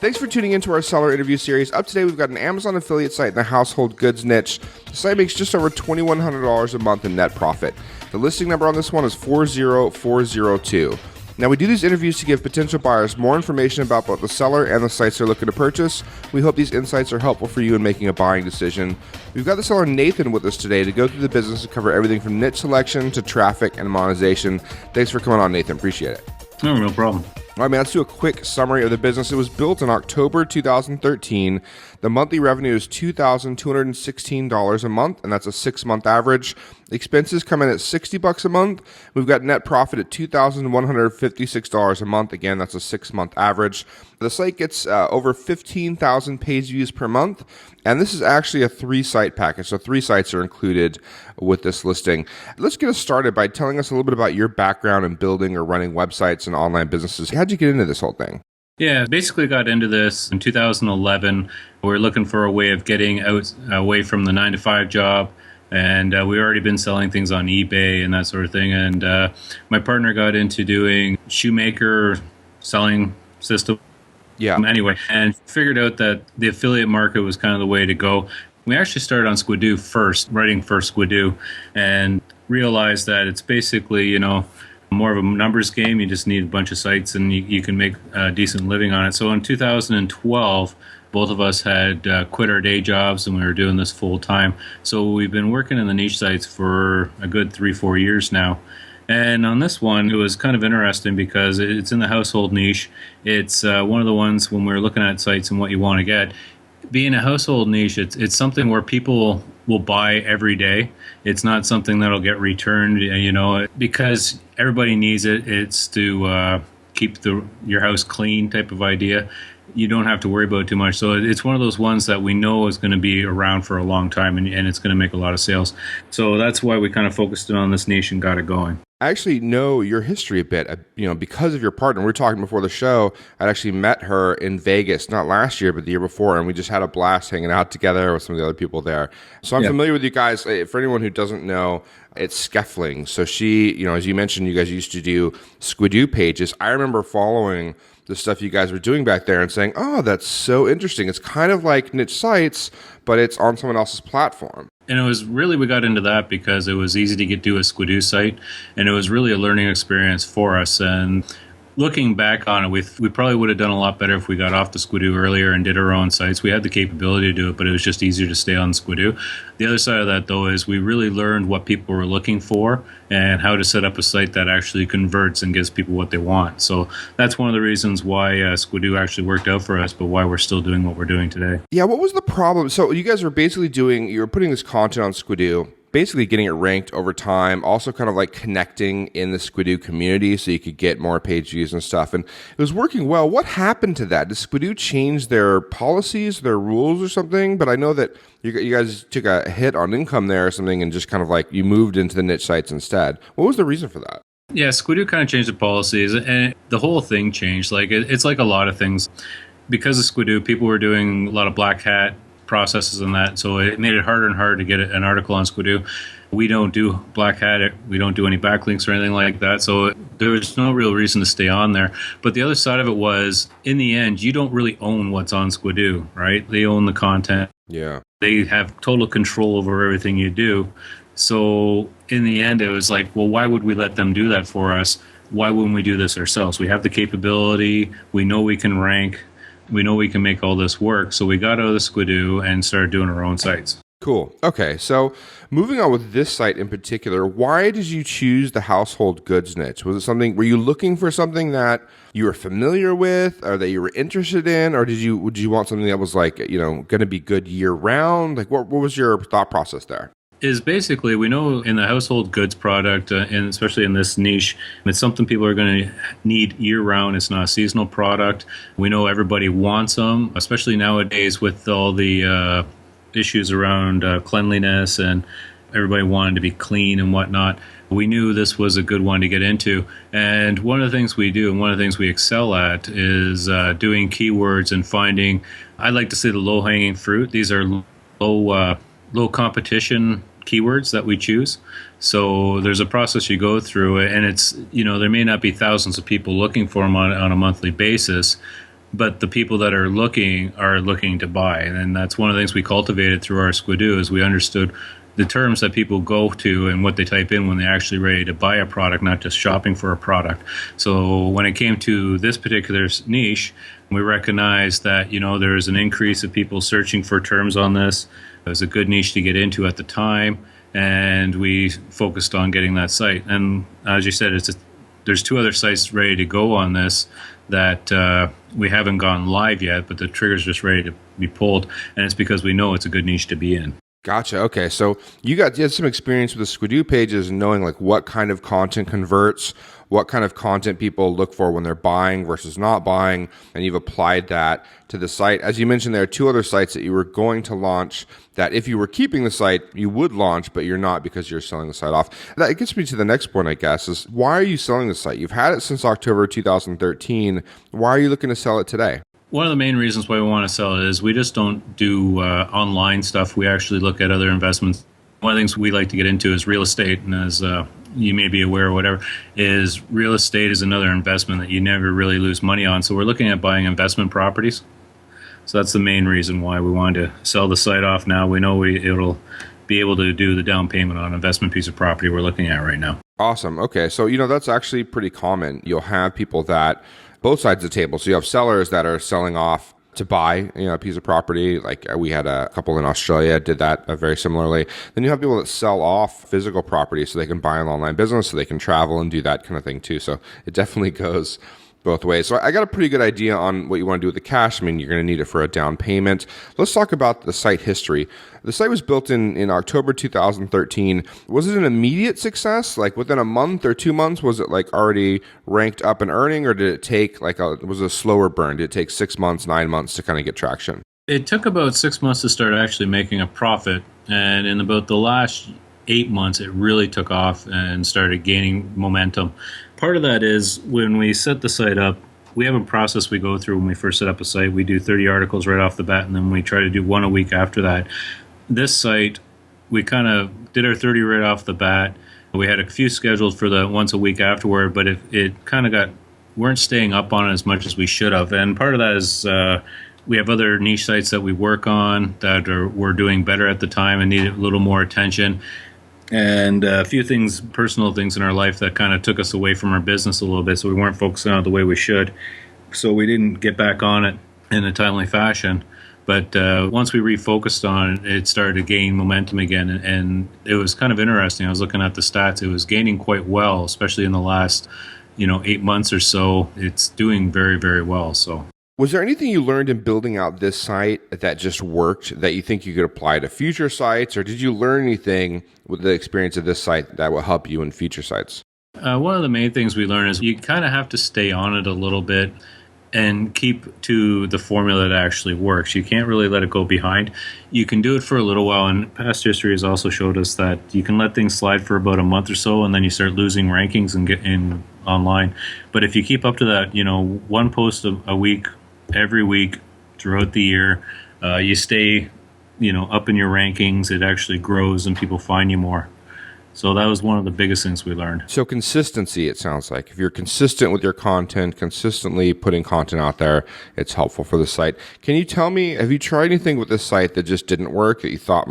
Thanks for tuning into our seller interview series. Up today, we've got an Amazon affiliate site in the household goods niche. The site makes just over $2,100 a month in net profit. The listing number on this one is 40402. Now, we do these interviews to give potential buyers more information about both the seller and the sites they're looking to purchase. We hope these insights are helpful for you in making a buying decision. We've got the seller Nathan with us today to go through the business and cover everything from niche selection to traffic and monetization. Thanks for coming on, Nathan. Appreciate it. No problem. All right, man, let's do a quick summary of the business. It was built in October 2013. The monthly revenue is $2,216 a month, and that's a 6-month average. Expenses come in at $60 a month. We've got net profit at $2,156 a month. Again, that's a 6-month average. The site gets over 15,000 page views per month, and this is actually a 3-site package. So 3 sites are included with this listing. Let's get us started by telling us a little bit about your background in building or running websites and online businesses. How'd you get into this whole thing? Yeah, basically got into this in 2011. We were looking for a way of getting away from the 9-to-5 job. And we already been selling things on eBay and that sort of thing. And my partner got into doing shoemaker selling system. Yeah. Anyway, and figured out that the affiliate market was kind of the way to go. We actually started on Squidoo first, writing for Squidoo, and realized that it's basically, more of a numbers game. You just need a bunch of sites and you can make a decent living on it. So in 2012, both of us had quit our day jobs and we were doing this full time. So we've been working in the niche sites for a good 3-4 years now. And on this one, it was kind of interesting because it's in the household niche. It's one of the ones when we're looking at sites and what you want to get. Being a household niche, it's something where people will buy every day. It's not something that'll get returned, because everybody needs it. It's to keep your house clean type of idea. You don't have to worry about it too much. So it's one of those ones that we know is going to be around for a long time and it's going to make a lot of sales. So that's why we kind of focused on this niche and got it going. I actually know your history a bit, because of your partner. We were talking before the show. I'd actually met her in Vegas, not last year, but the year before, and we just had a blast hanging out together with some of the other people there. So I'm familiar with you guys. For anyone who doesn't know, it's Skeffling. So she, as you mentioned, you guys used to do Squidoo pages. I remember following the stuff you guys were doing back there and saying, oh, that's so interesting. It's kind of like niche sites, but it's on someone else's platform. And it was really, we got into that because it was easy to do a Squidoo site, and it was really a learning experience for us. And looking back on it, we probably would have done a lot better if we got off the Squidoo earlier and did our own sites. We had the capability to do it, but it was just easier to stay on Squidoo. The other side of that, though, is we really learned what people were looking for and how to set up a site that actually converts and gives people what they want. So that's one of the reasons why Squidoo actually worked out for us, but why we're still doing what we're doing today. Yeah, what was the problem? So you guys were basically you were putting this content on Squidoo, basically getting it ranked over time, also kind of like connecting in the Squidoo community so you could get more page views and stuff. And it was working well. What happened to that? Did Squidoo change their policies, their rules or something? But I know that you guys took a hit on income there or something and just kind of like you moved into the niche sites instead. What was the reason for that? Yeah, Squidoo kind of changed the policies and the whole thing changed. Like it's like a lot of things. Because of Squidoo, people were doing a lot of black hat processes and that, so it made it harder and harder to get an article on Squidoo. We don't do black hat, we don't do any backlinks or anything like that, so there was no real reason to stay on there. But the other side of it was, in the end, you don't really own what's on Squidoo, right? They own the content. Yeah. They have total control over everything you do. So in the end, it was like, well, why would we let them do that for us? Why wouldn't we do this ourselves? We have the capability, we know we can rank, we know we can make all this work. So we got out of the Squidoo and started doing our own sites. Cool. Okay. So moving on with this site in particular, why did you choose the household goods niche? Was it something, were you looking for something that you were familiar with or that you were interested in? Or would you want something that was like, going to be good year round? Like what was your thought process there? Is basically, we know in the household goods product, and especially in this niche, it's something people are going to need year-round. It's not a seasonal product. We know everybody wants them, especially nowadays with all the issues around cleanliness and everybody wanting to be clean and whatnot. We knew this was a good one to get into. And one of the things we do and one of the things we excel at is doing keywords and finding, I like to say, the low-hanging fruit. These are low competition keywords that we choose. So there's a process you go through, and it's, there may not be thousands of people looking for them on a monthly basis, but the people that are looking to buy. And that's one of the things we cultivated through our Squidoo, is we understood the terms that people go to and what they type in when they're actually ready to buy a product, not just shopping for a product. So when it came to this particular niche, we recognized that, there's an increase of people searching for terms on this. It was a good niche to get into at the time, and we focused on getting that site. And as you said, there's 2 other sites ready to go on this that we haven't gone live yet, but the trigger's just ready to be pulled, and it's because we know it's a good niche to be in. Gotcha. Okay. So you had some experience with the Squidoo pages and knowing like what kind of content converts, what kind of content people look for when they're buying versus not buying, and you've applied that to the site. As you mentioned, there are 2 other sites that you were going to launch that if you were keeping the site, you would launch, but you're not because you're selling the site off. That gets me to the next point, I guess, is why are you selling the site? You've had it since October 2013. Why are you looking to sell it today? One of the main reasons why we want to sell it is we just don't do online stuff. We actually look at other investments. One of the things we like to get into is real estate. And as you may be aware or whatever, is real estate is another investment that you never really lose money on. So we're looking at buying investment properties. So that's the main reason why we wanted to sell the site off now. We know it'll be able to do the down payment on an investment piece of property we're looking at right now. Awesome. Okay. So, that's actually pretty common. You'll have people that both sides of the table. So you have sellers that are selling off to buy, a piece of property. Like we had a couple in Australia did that very similarly. Then you have people that sell off physical property so they can buy an online business, so they can travel and do that kind of thing too. So it definitely goes both ways. So I got a pretty good idea on what you want to do with the cash. I mean, you're going to need it for a down payment. Let's talk about the site history. The site was built in October 2013. Was it an immediate success? Like within a month or 2 months, was it like already ranked up and earning, or did it take was it a slower burn? Did it take 6 months, 9 months to kind of get traction? It took about 6 months to start actually making a profit. And in about the last 8 months, it really took off and started gaining momentum. Part of that is when we set the site up, we have a process we go through when we first set up a site. We do 30 articles right off the bat, and then we try to do 1 a week after that. This site, we kind of did our 30 right off the bat. We had a few scheduled for the once a week afterward, but it kind of weren't staying up on it as much as we should have. And part of that is we have other niche sites that we work on that were doing better at the time and needed a little more attention. And a few things, personal things in our life that kind of took us away from our business a little bit, so we weren't focusing on it the way we should. So we didn't get back on it in a timely fashion. But once we refocused on it, it started to gain momentum again. And it was kind of interesting. I was looking at the stats. It was gaining quite well, especially in the last 8 months or so. It's doing very, very well. So. Was there anything you learned in building out this site that just worked that you think you could apply to future sites, or did you learn anything with the experience of this site that will help you in future sites? One of the main things we learned is you kind of have to stay on it a little bit and keep to the formula that actually works. You can't really let it go behind. You can do it for a little while, and past history has also showed us that you can let things slide for about a month or so, and then you start losing rankings and get in online. But if you keep up to that, 1 post a week, every week throughout the year, you stay, up in your rankings. It actually grows and people find you more. So that was one of the biggest things we learned. So consistency, it sounds like. If you're consistent with your content, consistently putting content out there, it's helpful for the site. Can you tell me, have you tried anything with this site that just didn't work, that you thought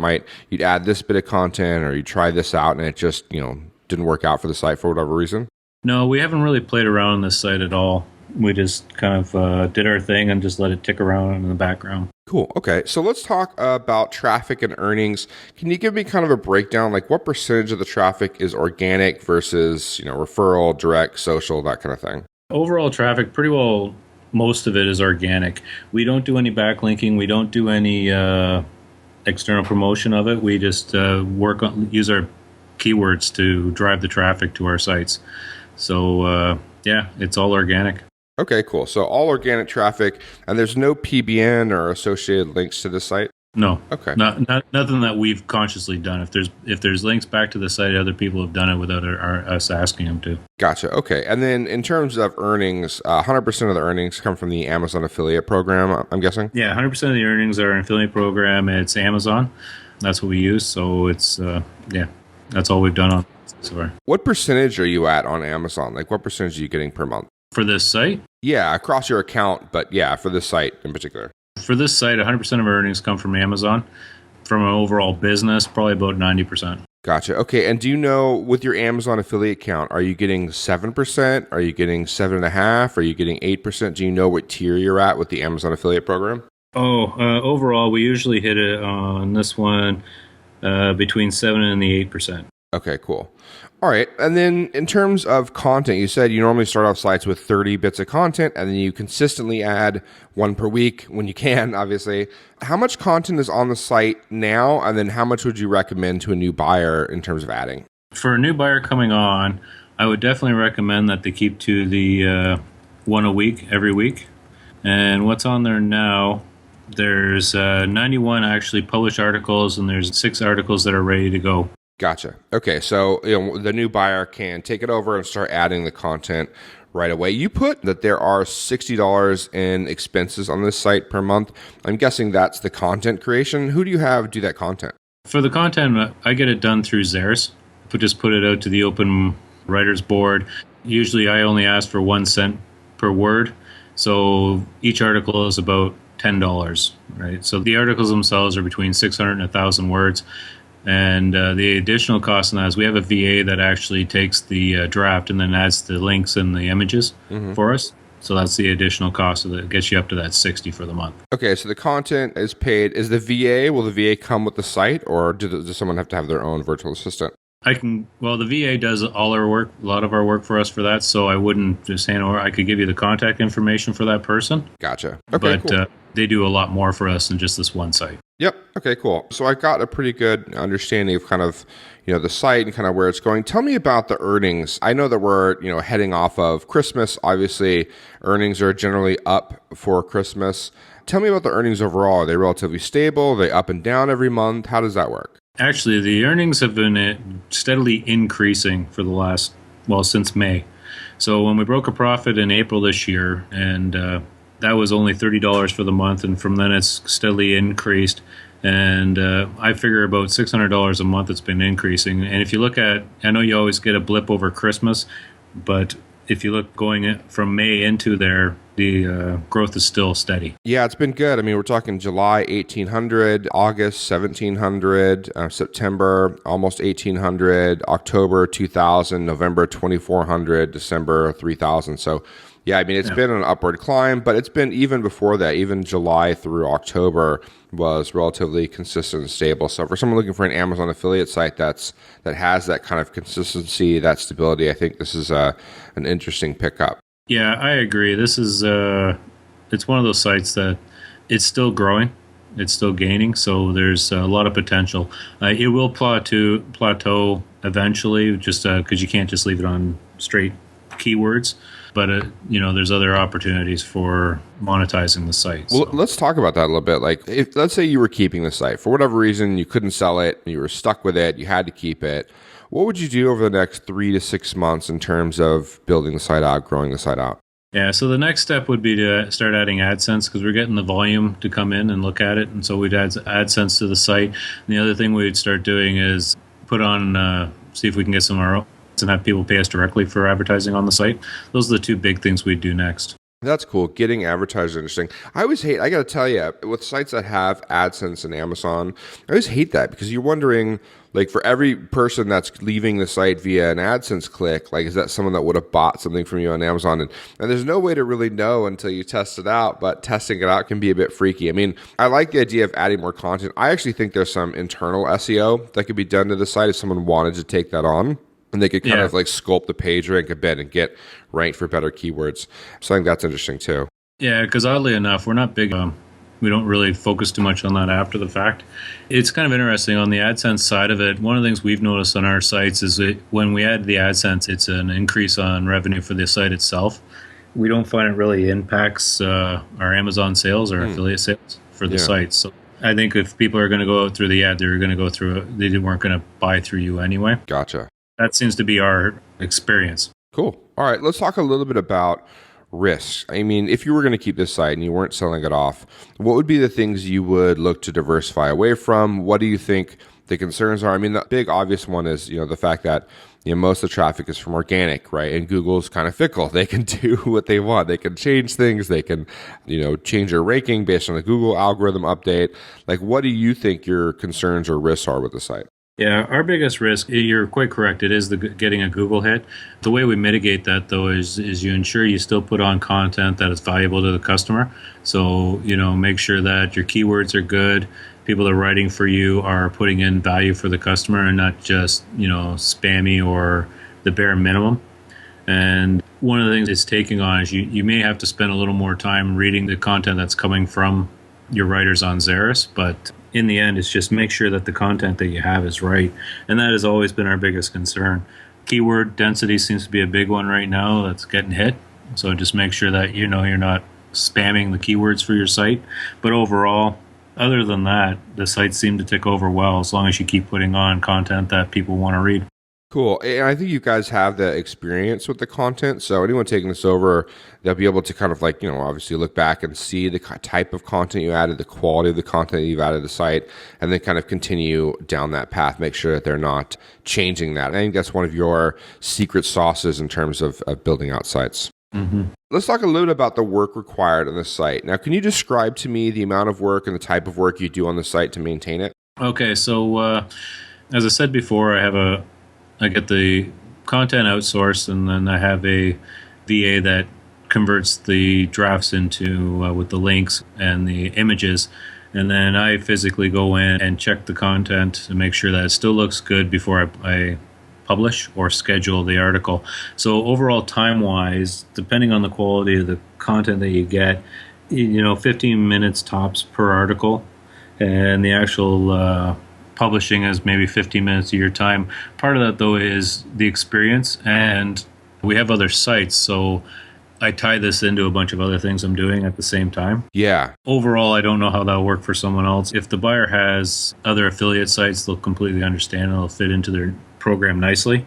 you'd add this bit of content, or you try this out and it just, didn't work out for the site for whatever reason? No, we haven't really played around on this site at all. We just kind of did our thing and just let it tick around in the background. Cool. Okay. So let's talk about traffic and earnings. Can you give me kind of a breakdown, like what percentage of the traffic is organic versus, referral, direct, social, that kind of thing? Overall traffic, pretty well, most of it is organic. We don't do any backlinking. We don't do any external promotion of it. We just use our keywords to drive the traffic to our sites. So, it's all organic. Okay, cool. So all organic traffic, and there's no PBN or associated links to the site? No. Okay. Nothing that we've consciously done. If there's links back to the site, other people have done it without us asking them to. Gotcha. Okay. And then in terms of earnings, 100% of the earnings come from the Amazon affiliate program, I'm guessing? Yeah, 100% of the earnings are an affiliate program. It's Amazon. That's what we use. So it's yeah, that's all we've done on so far. What percentage are you at on Amazon? Like what percentage are you getting per month? For this site. Yeah, across your account, but yeah, for this site in particular. For this site, 100% of our earnings come from Amazon. From an overall business, probably about 90%. Gotcha. Okay, and do you know with your Amazon affiliate count, are you getting 7%? Are you getting 7.5%? Are you getting 8%? Do you know what tier you're at with the Amazon affiliate program? Overall, we usually hit it on this one between 7 and the 8%. Okay, cool. All right. And then in terms of content, you said you normally start off sites with 30 bits of content and then you consistently add one per week when you can, obviously. How much content is on the site now? And then how much would you recommend to a new buyer in terms of adding? For a new buyer coming on, I would definitely recommend that they keep to the one a week, every week. And what's on there now, there's 91 actually published articles and there's 6 articles that are ready to go. Gotcha. Okay, so the new buyer can take it over and start adding the content right away. You put that there are $60 in expenses on this site per month. I'm guessing that's the content creation. Who do you have do that content? For the content, I get it done through Zares. Just put it out to the open writers board. Usually I only ask for 1 cent per word. So each article is about $10, right? So the articles themselves are between 600 and 1,000 words. And the additional cost on that is we have a VA that actually takes the draft and then adds the links and the images for us. So that's the additional cost that gets you up to that 60 for the month. Okay, so the content is paid. Is the VA, will the VA come with the site or does someone have to have their own virtual assistant? The VA does all our work, a lot of our work for us for that. So I wouldn't just hand over, I could give you the contact information for that person. Gotcha. Okay, but cool. They do a lot more for us than just this one site. Yep. Okay, cool. So I got a pretty good understanding of kind of, the site and kind of where it's going. Tell me about the earnings. I know that we're, heading off of Christmas. Obviously, earnings are generally up for Christmas. Tell me about the earnings overall. Are they relatively stable? Are they up and down every month? How does that work? Actually, the earnings have been steadily increasing for the last, since May. So when we broke a profit in April this year, and that was only $30 for the month, and from then it's steadily increased. And I figure about $600 a month it's been increasing. And if you look at, I know you always get a blip over Christmas, but if you look going from May into there, the growth is still steady. Yeah, it's been good. I mean, we're talking July 1,800, August 1,700, September almost 1,800, October 2,000, November 2,400, December 3,000. So yeah, I mean, it's been an upward climb, but it's been even before that, even July through October was relatively consistent and stable. So for someone looking for an Amazon affiliate site that has that kind of consistency, that stability, I think this is an interesting pickup. Yeah, I agree. This is it's one of those sites that it's still growing, it's still gaining, so there's a lot of potential. It will plateau eventually, just because you can't just leave it on straight keywords. But there's other opportunities for monetizing the site. Well, let's talk about that a little bit. Like, if let's say you were keeping the site for whatever reason, you couldn't sell it, you were stuck with it, you had to keep it. What would you do over the next 3 to 6 months in terms of building the site out, growing the site out? Yeah, so the next step would be to start adding AdSense because we're getting the volume to come in and look at it, and so we'd add AdSense to the site. And the other thing we'd start doing is put on, see if we can get some ROI and have people pay us directly for advertising on the site. Those are the 2 big things we'd do next. That's cool. Getting advertisers interesting. I got to tell you, with sites that have AdSense and Amazon, I always hate that because you're wondering, like, for every person that's leaving the site via an AdSense click, like, is that someone that would have bought something from you on Amazon? And there's no way to really know until you test it out, but testing it out can be a bit freaky. I mean, I like the idea of adding more content. I actually think there's some internal SEO that could be done to the site if someone wanted to take that on. And they could kind of like sculpt the page rank a bit and get ranked for better keywords. So I think that's interesting too. Yeah, because oddly enough, we're not big. We don't really focus too much on that after the fact. It's kind of interesting on the AdSense side of it. One of the things we've noticed on our sites is that when we add the AdSense, it's an increase on revenue for the site itself. We don't find it really impacts our Amazon sales or affiliate sales for the site. So I think if people are going to go out through the ad, they're going to go through it. They weren't going to buy through you anyway. Gotcha. That seems to be our experience. Cool. All right, let's talk a little bit about risks? I mean, if you were going to keep this site and you weren't selling it off, what would be the things you would look to diversify away from? What do you think the concerns are? I mean, the big obvious one is, the fact that most of the traffic is from organic, right? And Google's kind of fickle. They can do what they want. They can change things. They can, change their ranking based on the Google algorithm update. Like, what do you think your concerns or risks are with the site? Yeah, our biggest risk, you're quite correct, it is getting a Google hit. The way we mitigate that, though, is you ensure you still put on content that is valuable to the customer. So, make sure that your keywords are good. People that are writing for you are putting in value for the customer and not just, spammy or the bare minimum. And one of the things it's taking on is you may have to spend a little more time reading the content that's coming from your writers on Xeris, but in the end, it's just make sure that the content that you have is right. And that has always been our biggest concern. Keyword density seems to be a big one right now that's getting hit. So just make sure that you're not spamming the keywords for your site. But overall, other than that, the sites seem to tick over well as long as you keep putting on content that people want to read. Cool. And I think you guys have the experience with the content. So anyone taking this over, they'll be able to kind of obviously look back and see the type of content you added, the quality of the content you've added to the site, and then kind of continue down that path, make sure that they're not changing that. I think that's one of your secret sauces in terms of building out sites. Mm-hmm. Let's talk a little bit about the work required on the site. Now, can you describe to me the amount of work and the type of work you do on the site to maintain it? Okay, so as I said before, I get the content outsourced, and then I have a VA that converts the drafts into with the links and the images. And then I physically go in and check the content to make sure that it still looks good before I publish or schedule the article. So overall, time-wise, depending on the quality of the content that you get, 15 minutes tops per article, and the actual publishing is maybe 15 minutes of your time. Part of that, though, is the experience, and we have other sites, so I tie this into a bunch of other things I'm doing at the same time. Yeah. Overall, I don't know how that'll work for someone else. If the buyer has other affiliate sites, they'll completely understand, and it'll fit into their program nicely.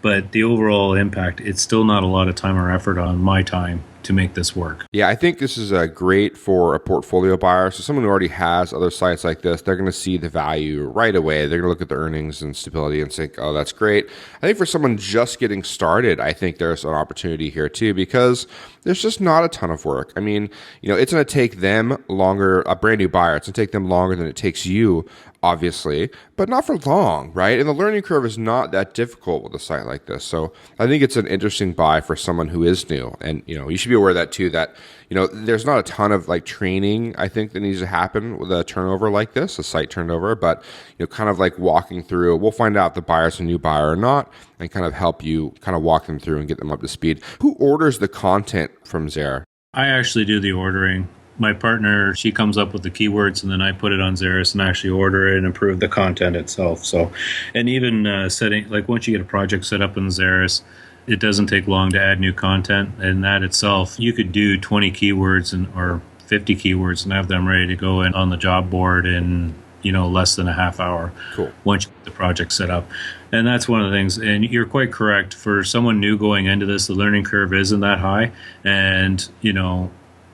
But the overall impact, it's still not a lot of time or effort on my time to make this work. Yeah, I think this is great for a portfolio buyer. So someone who already has other sites like this, they're going to see the value right away. They're going to look at the earnings and stability and think, oh, that's great. I think for someone just getting started, I think there's an opportunity here too, because there's just not a ton of work. I mean, it's going to take them longer, a brand new buyer, it's going to take them longer than it takes you, obviously, but not for long, right? And the learning curve is not that difficult with a site like this. So I think it's an interesting buy for someone who is new. And, you should be aware of that too, that, there's not a ton of training, I think, that needs to happen with a turnover like this, a site turnover, but, kind of walking through, we'll find out if the buyer's a new buyer or not, and kind of help you kind of walk them through and get them up to speed. Who orders the content from Xeris? I actually do the ordering. My partner, she comes up with the keywords, and then I put it on Xeris and actually order it and improve the content itself. So, and even setting, once you get a project set up in Xeris, it doesn't take long to add new content. And that itself, you could do 20 keywords or 50 keywords and have them ready to go in on the job board in less than a half hour. Cool. Once you get the project set up. And that's one of the things. And you're quite correct. For someone new going into this, the learning curve isn't that high. And,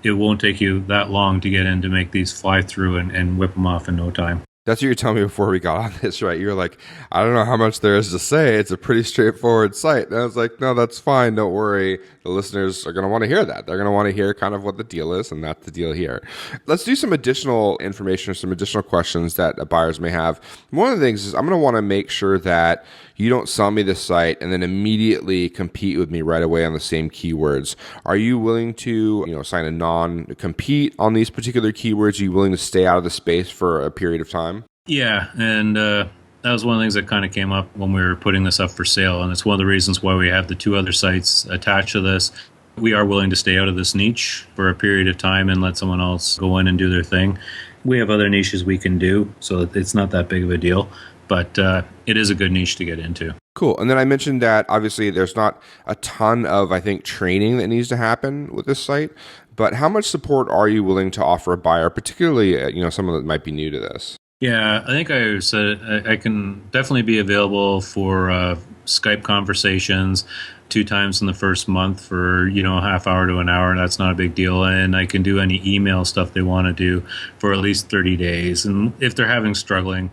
it won't take you that long to get in to make these fly through and whip them off in no time. That's what you were telling me before we got on this, right? You were like, I don't know how much there is to say. It's a pretty straightforward site. And I was like, no, that's fine. Don't worry. The listeners are going to want to hear that. They're going to want to hear kind of what the deal is, and that's the deal here. Let's do some additional information or some additional questions that buyers may have. One of the things is I'm going to want to make sure that you don't sell me this site and then immediately compete with me right away on the same keywords. Are you willing to, sign a non-compete on these particular keywords? Are you willing to stay out of the space for a period of time? Yeah, and that was one of the things that kind of came up when we were putting this up for sale, and it's one of the reasons why we have the two other sites attached to this. We are willing to stay out of this niche for a period of time and let someone else go in and do their thing. We have other niches we can do, so it's not that big of a deal, but it is a good niche to get into. Cool. And then I mentioned that obviously there's not a ton of, I think, training that needs to happen with this site, but how much support are you willing to offer a buyer, particularly, someone that might be new to this? Yeah, I think I said I can definitely be available for Skype conversations 2 times in the first month for, a half hour to an hour. That's not a big deal. And I can do any email stuff they want to do for at least 30 days. And if they're having struggling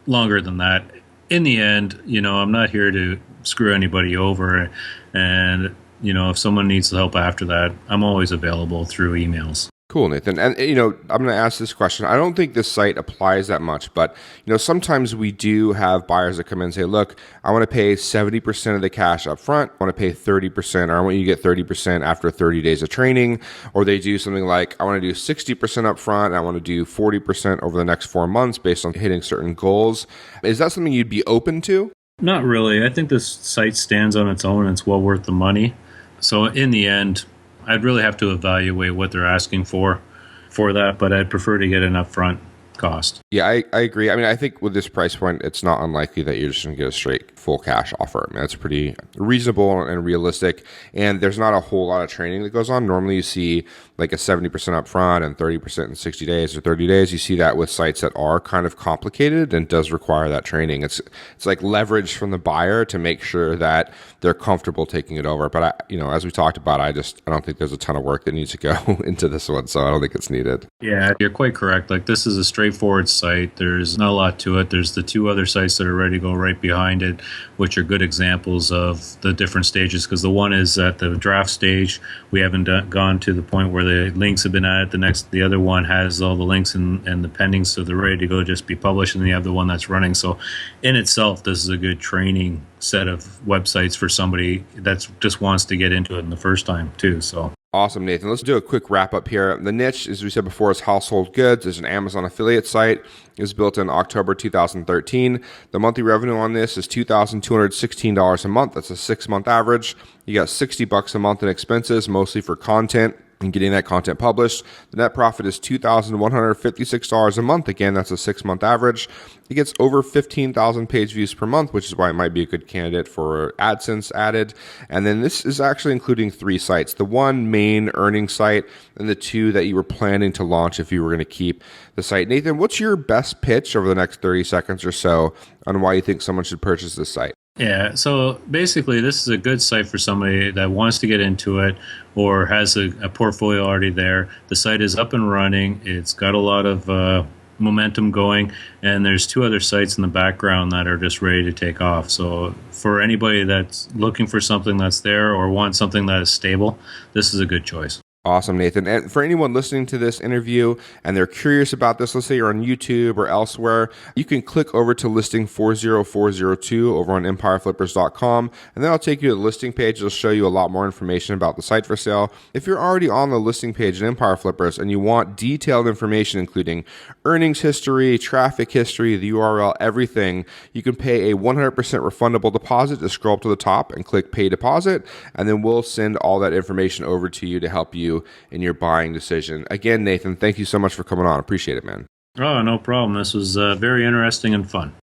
longer than that, in the end, I'm not here to screw anybody over. And, if someone needs help after that, I'm always available through emails. Cool, Nathan. And, I'm going to ask this question. I don't think this site applies that much, but, sometimes we do have buyers that come in and say, look, I want to pay 70% of the cash up front. I want to pay 30%, or I want you to get 30% after 30 days of training. Or they do something like, I want to do 60% up front, and I want to do 40% over the next 4 months based on hitting certain goals. Is that something you'd be open to? Not really. I think this site stands on its own and it's well worth the money. So in the end, I'd really have to evaluate what they're asking for that, but I'd prefer to get an upfront cost. Yeah, I agree. I mean, I think with this price point, it's not unlikely that you're just going to get a straight full cash offer. I mean, that's pretty reasonable and realistic. And there's not a whole lot of training that goes on. Normally you see like a 70% upfront and 30% in 60 days or 30 days. You see that with sites that are kind of complicated and does require that training. It's like leverage from the buyer to make sure that they're comfortable taking it over. But as we talked about, I don't think there's a ton of work that needs to go into this one. So I don't think it's needed. Yeah, you're quite correct. Like, this is a straightforward site. There's not a lot to it. There's the 2 other sites that are ready to go right behind it, which are good examples of the different stages, because the one is at the draft stage. We haven't gone to the point where the links have been added. The other one has all the links and the pending, so they're ready to go, just be published, and the other one that's running. So in itself, this is a good training set of websites for somebody that just wants to get into it in the first time too. So awesome, Nathan. Let's do a quick wrap up here. The niche, as we said before, is household goods. It's an Amazon affiliate site. It was built in October 2013. The monthly revenue on this is $2,216 a month. That's a 6-month average. You got $60 a month in expenses, mostly for content and getting that content published. The net profit is $2,156 a month. Again, that's a 6-month average. It gets over 15,000 page views per month, which is why it might be a good candidate for AdSense added. And then this is actually including 3 sites, the one main earning site and the 2 that you were planning to launch if you were going to keep the site. Nathan, what's your best pitch over the next 30 seconds or so on why you think someone should purchase this site? Yeah, so basically this is a good site for somebody that wants to get into it or has a portfolio already there. The site is up and running. It's got a lot of momentum going, and there's 2 other sites in the background that are just ready to take off. So for anybody that's looking for something that's there or wants something that is stable, this is a good choice. Awesome, Nathan. And for anyone listening to this interview and they're curious about this, let's say you're on YouTube or elsewhere, you can click over to listing 40402 over on empireflippers.com, and then I'll take you to the listing page. It'll show you a lot more information about the site for sale. If you're already on the listing page at Empire Flippers and you want detailed information, including earnings history, traffic history, the URL, everything, you can pay a 100% refundable deposit. Just scroll up to the top and click pay deposit, and then we'll send all that information over to you to help you in your buying decision. Again, Nathan, thank you so much for coming on. Appreciate it, man. Oh, no problem. This was very interesting and fun.